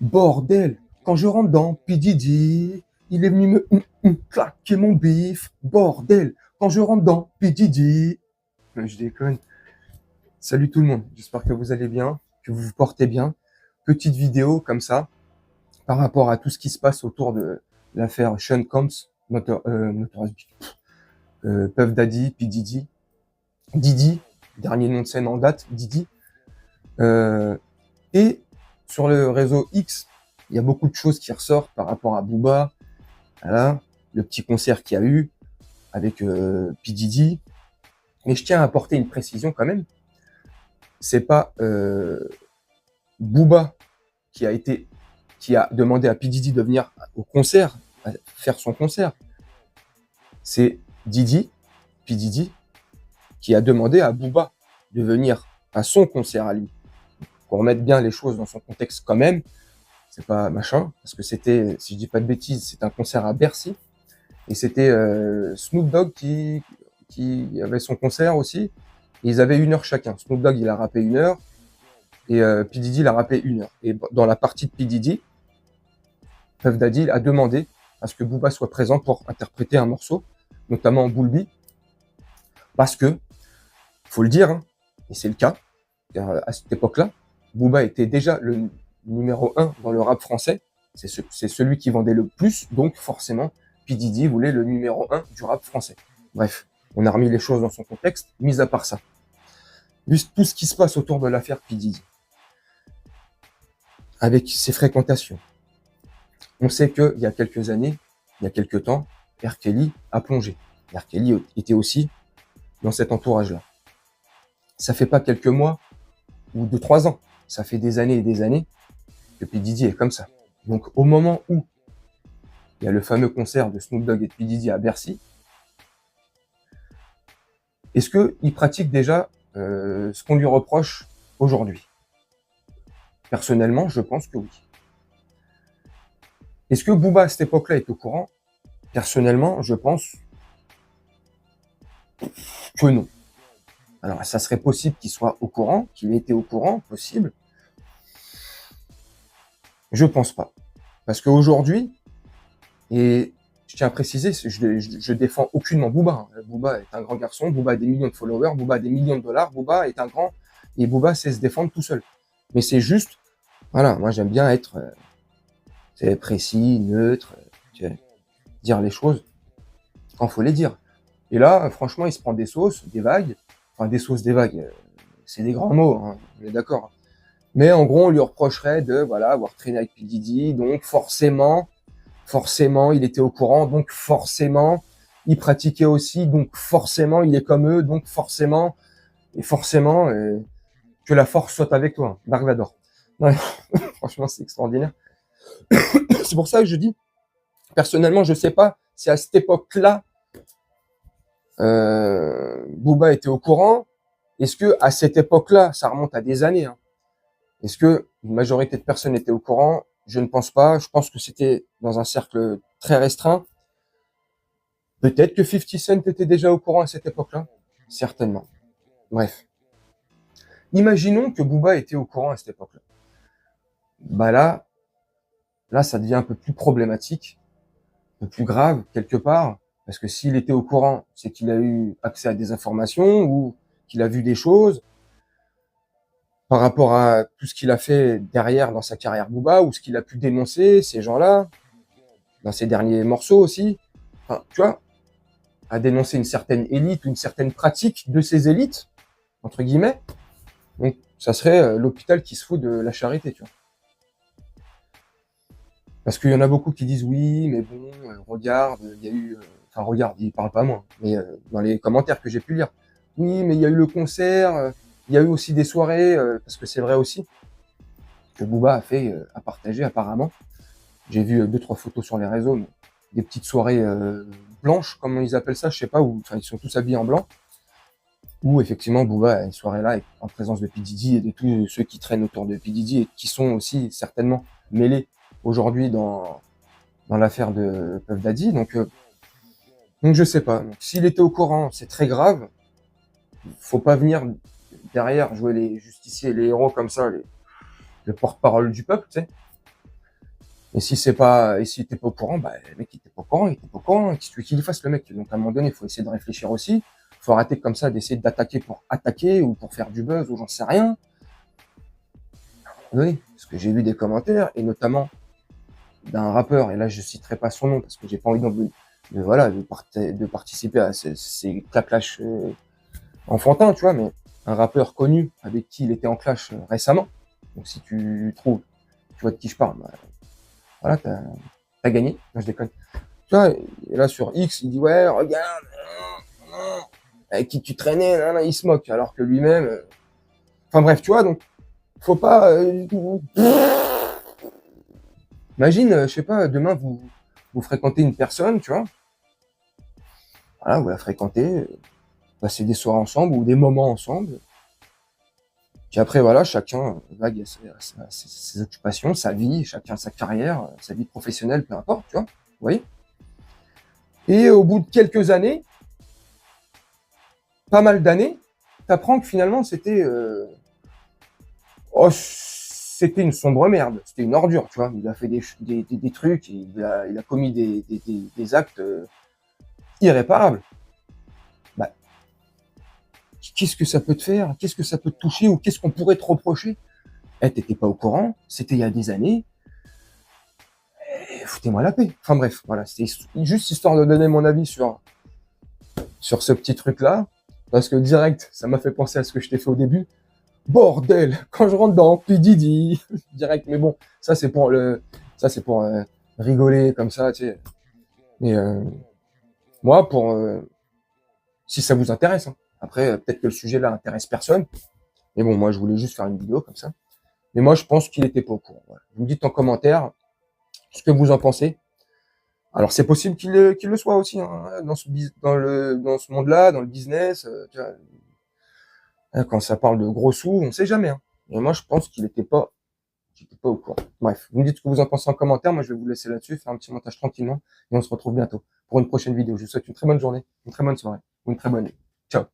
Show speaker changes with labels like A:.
A: Bordel, quand je rentre dans P. Diddy, il est venu me claquer mon bif. Bordel, quand je rentre dans P. Diddy. Je déconne. Salut tout le monde, j'espère que vous allez bien, que vous vous portez bien. Petite vidéo comme ça, par rapport à tout ce qui se passe autour de l'affaire Sean Combs, Puff Daddy, P. Diddy. Diddy, dernier nom de scène en date, Diddy. Et sur le réseau X, il y a beaucoup de choses qui ressortent par rapport à Booba, voilà, le petit concert qu'il y a eu avec P. Diddy. Mais je tiens à apporter une précision quand même. C'est pas Booba qui a demandé à P. Diddy de venir au concert, à faire son concert. C'est Diddy, P. Diddy, qui a demandé à Booba de venir à son concert à lui. Pour remettre bien les choses dans son contexte quand même, c'est pas machin, parce que c'était, si je dis pas de bêtises, c'est un concert à Bercy, et c'était Snoop Dogg qui avait son concert aussi, et ils avaient 1 heure chacun. Snoop Dogg, il a rappé 1 heure, et P. Diddy, il a rappé 1 heure. Et dans la partie de P. Diddy, Puff Daddy a demandé à ce que Booba soit présent pour interpréter un morceau, notamment en Bulbi, parce que, faut le dire, hein, et c'est le cas, à cette époque-là, Booba était déjà le numéro 1 dans le rap français. C'est celui qui vendait le plus, donc forcément, P. Diddy voulait le numéro 1 du rap français. Bref, on a remis les choses dans son contexte, mis à part ça. Vu tout ce qui se passe autour de l'affaire P. Diddy, avec ses fréquentations, on sait qu'il y a quelques années, il y a quelques temps, R. Kelly a plongé. R. Kelly était aussi dans cet entourage-là. Ça fait pas quelques mois ou 2-3 ans, ça fait des années et des années que P. Diddy est comme ça. Donc au moment où il y a le fameux concert de Snoop Dogg et de P. Diddy à Bercy, est-ce qu'il pratique déjà ce qu'on lui reproche aujourd'hui? Personnellement, je pense que oui. Est-ce que Booba à cette époque-là est au courant? Personnellement, je pense que non. Alors ça serait possible qu'il soit au courant, qu'il ait été au courant, possible. Je pense pas. Parce qu'aujourd'hui, et je tiens à préciser, je défends aucunement Booba. Booba est un grand garçon, Booba a des millions de followers, Booba a des millions de dollars, Booba est un grand, et Booba sait se défendre tout seul. Mais c'est juste, voilà, moi j'aime bien être précis, neutre, dire les choses quand faut les dire. Et là, franchement, il se prend des sauces, des vagues, enfin des sauces, des vagues, c'est des grands mots, hein, on est d'accord. Mais en gros, on lui reprocherait de, voilà, avoir traîné avec P. Diddy, donc forcément, il était au courant, donc forcément, il pratiquait aussi, donc forcément, il est comme eux, donc forcément, que la force soit avec toi, Dark Vador. Ouais, franchement, c'est extraordinaire. C'est pour ça que je dis, personnellement, je sais pas si à cette époque-là, Booba était au courant. Est-ce que à cette époque-là, ça remonte à des années, hein, est-ce que une majorité de personnes étaient au courant? Je ne pense pas. Je pense que c'était dans un cercle très restreint. Peut-être que 50 Cent était déjà au courant à cette époque-là. Certainement. Bref. Imaginons que Booba était au courant à cette époque-là. Bah là, ça devient un peu plus problématique, un peu plus grave quelque part, parce que s'il était au courant, c'est qu'il a eu accès à des informations ou qu'il a vu des choses par rapport à tout ce qu'il a fait derrière dans sa carrière Booba, ou ce qu'il a pu dénoncer, ces gens-là, dans ses derniers morceaux aussi. Enfin, tu vois, à dénoncer une certaine élite ou une certaine pratique de ces élites, entre guillemets. Donc, ça serait l'hôpital qui se fout de la charité, tu vois. Parce qu'il y en a beaucoup qui disent oui, mais bon, regarde, il y a eu... Enfin, regarde, il parle pas à moi, mais dans les commentaires que j'ai pu lire. Oui, mais il y a eu le concert, il y a eu aussi des soirées, parce que c'est vrai aussi, que Booba a partagé apparemment. J'ai vu 2-3 photos sur les réseaux, mais des petites soirées blanches, comme ils appellent ça, je sais pas, où enfin ils sont tous habillés en blanc, où effectivement Booba a une soirée là en présence de P. Diddy et de tous ceux qui traînent autour de P. Diddy et qui sont aussi certainement mêlés aujourd'hui dans l'affaire de Puff Daddy. Donc je sais pas. S'il était au courant, c'est très grave. Faut pas venir derrière jouer les justiciers et les héros comme ça, le porte-parole du peuple, tu sais. Et si c'est pas, et si t'es pas au courant, bah, le mec, il était pas au courant, il était pas au courant. Qu'est-ce que tu veux qu'il fasse, le mec? Donc, à un moment donné, il faut essayer de réfléchir aussi. Faut arrêter comme ça d'essayer d'attaquer pour attaquer ou pour faire du buzz ou j'en sais rien. Oui, parce que j'ai vu des commentaires et notamment d'un rappeur, et là, je citerai pas son nom parce que j'ai pas envie voilà, de participer à ces clash enfantins, tu vois, mais un rappeur connu avec qui il était en clash récemment. Donc, si tu trouves, tu vois de qui je parle, bah, voilà, t'as gagné. Non, je déconne. Tu vois, et là, sur X, il dit, ouais, regarde, avec qui tu traînais, il se moque, alors que lui-même, enfin bref, tu vois, donc, faut pas, imagine, je sais pas, demain, vous fréquentez une personne, tu vois, voilà, vous la fréquentez, passez des soirs ensemble ou des moments ensemble, puis après, voilà, chacun vague à ses occupations, sa vie, chacun sa carrière, sa vie professionnelle, peu importe, tu vois, vous voyez. Et au bout de quelques années, pas mal d'années, t'apprends que finalement, c'était une sombre merde, c'était une ordure, tu vois. Il a fait des trucs, il a commis des actes irréparables. Bah, qu'est-ce que ça peut te faire? Qu'est-ce que ça peut te toucher? Ou qu'est-ce qu'on pourrait te reprocher? T'étais pas au courant, c'était il y a des années, foutez-moi la paix. Enfin bref, voilà, c'était juste histoire de donner mon avis sur ce petit truc-là, parce que direct, ça m'a fait penser à ce que je t'ai fait au début. Bordel, quand je rentre dans P. Diddy, direct, mais bon, ça c'est pour rigoler comme ça, tu sais. Mais moi, si ça vous intéresse, hein. Après, peut-être que le sujet là intéresse personne, mais bon, moi je voulais juste faire une vidéo comme ça. Mais moi, je pense qu'il était pas au courant. Voilà. Vous me dites en commentaire ce que vous en pensez. Alors c'est possible qu'il le soit aussi hein, dans ce monde-là, dans le business. Tu vois, quand ça parle de gros sous, on sait jamais. Hein. Et moi, je pense qu'il était pas au courant. Bref, vous me dites ce que vous en pensez en commentaire. Moi, je vais vous laisser là-dessus, faire un petit montage tranquillement, et on se retrouve bientôt pour une prochaine vidéo. Je vous souhaite une très bonne journée, une très bonne soirée, ou une très bonne nuit. Ciao.